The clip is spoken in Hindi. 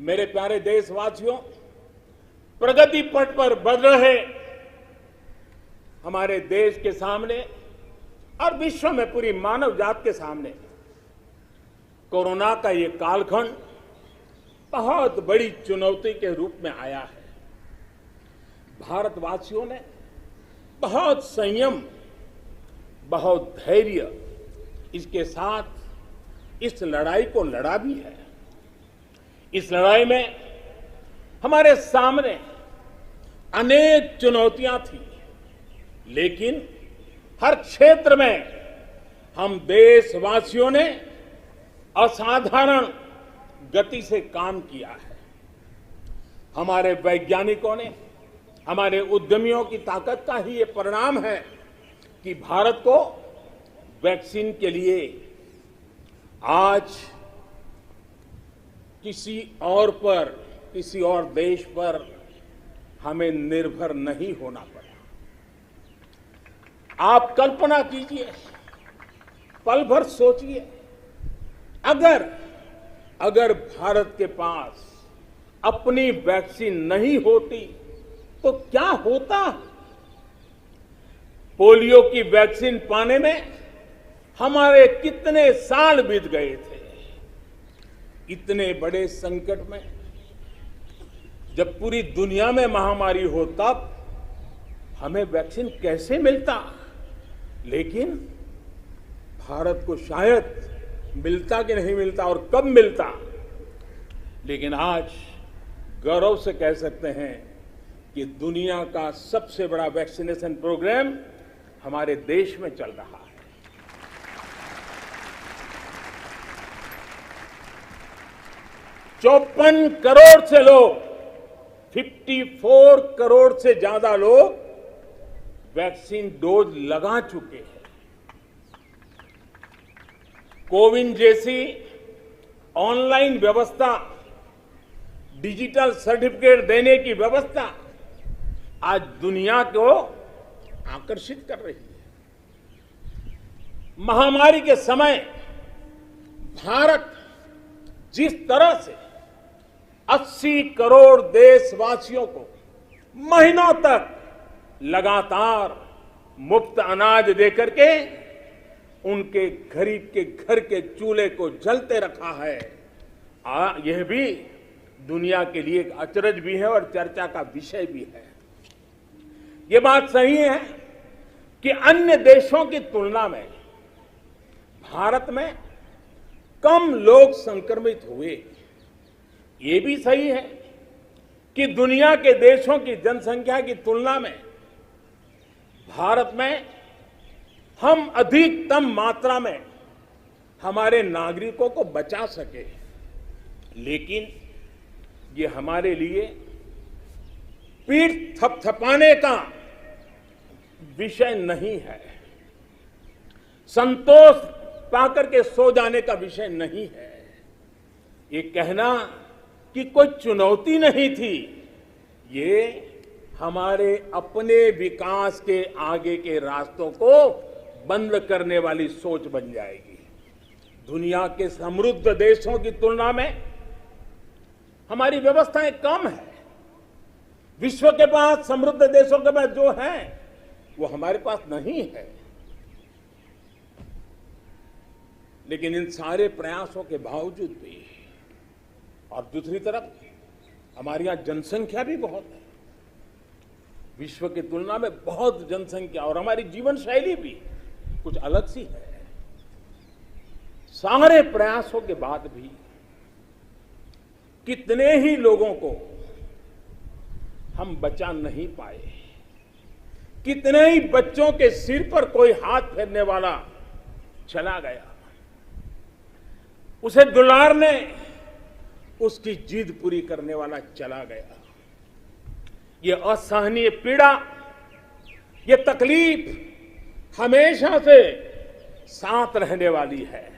मेरे प्यारे देशवासियों, प्रगति पथ पर बढ़ रहे हमारे देश के सामने और विश्व में पूरी मानव जात के सामने कोरोना का ये कालखंड बहुत बड़ी चुनौती के रूप में आया है। भारतवासियों ने बहुत संयम, बहुत धैर्य इसके साथ इस लड़ाई को लड़ा भी है। इस लड़ाई में हमारे सामने अनेक चुनौतियां थी, लेकिन हर क्षेत्र में हम देशवासियों ने असाधारण गति से काम किया है। हमारे वैज्ञानिकों ने, हमारे उद्यमियों की ताकत का ही ये परिणाम है कि भारत को वैक्सीन के लिए आज किसी और देश पर हमें निर्भर नहीं होना पड़ा। आप कल्पना कीजिए, पल भर सोचिए, अगर भारत के पास अपनी वैक्सीन नहीं होती तो क्या होता। पोलियो की वैक्सीन पाने में हमारे कितने साल बीत गए थे। इतने बड़े संकट में जब पूरी दुनिया में महामारी हो तब हमें वैक्सीन कैसे मिलता, लेकिन भारत को शायद मिलता कि नहीं मिलता और कब मिलता। लेकिन आज गौरव से कह सकते हैं कि दुनिया का सबसे बड़ा वैक्सीनेशन प्रोग्राम हमारे देश में चल रहा है। 54 करोड़ से लोग, 54 करोड़ से ज्यादा लोग वैक्सीन डोज लगा चुके हैं। कोविन जैसी ऑनलाइन व्यवस्था, डिजिटल सर्टिफिकेट देने की व्यवस्था आज दुनिया को आकर्षित कर रही है। महामारी के समय भारत जिस तरह से 80 करोड़ देशवासियों को महीनों तक लगातार मुफ्त अनाज देकर के उनके गरीब के घर के चूल्हे को जलते रखा है, यह भी दुनिया के लिए एक अचरज भी है और चर्चा का विषय भी है। ये बात सही है कि अन्य देशों की तुलना में भारत में कम लोग संक्रमित हुए। ये भी सही है कि दुनिया के देशों की जनसंख्या की तुलना में भारत में हम अधिकतम मात्रा में हमारे नागरिकों को बचा सके, लेकिन ये हमारे लिए पीठ थपथपाने का विषय नहीं है, संतोष पाकर के सो जाने का विषय नहीं है। ये कहना कि कोई चुनौती नहीं थी, ये हमारे अपने विकास के आगे के रास्तों को बंद करने वाली सोच बन जाएगी। दुनिया के समृद्ध देशों की तुलना में हमारी व्यवस्थाएं कम है। विश्व के पास, समृद्ध देशों के पास जो है वो हमारे पास नहीं है। लेकिन इन सारे प्रयासों के बावजूद भी, और दूसरी तरफ हमारे यहां जनसंख्या भी बहुत है, विश्व की तुलना में बहुत जनसंख्या, और हमारी जीवन शैली भी कुछ अलग सी है। सारे प्रयासों के बाद भी कितने ही लोगों को हम बचा नहीं पाए। कितने ही बच्चों के सिर पर कोई हाथ फेरने वाला चला गया, उसे दुलारने, उसकी जिद पूरी करने वाला चला गया। ये असहनीय पीड़ा, ये तकलीफ हमेशा से साथ रहने वाली है।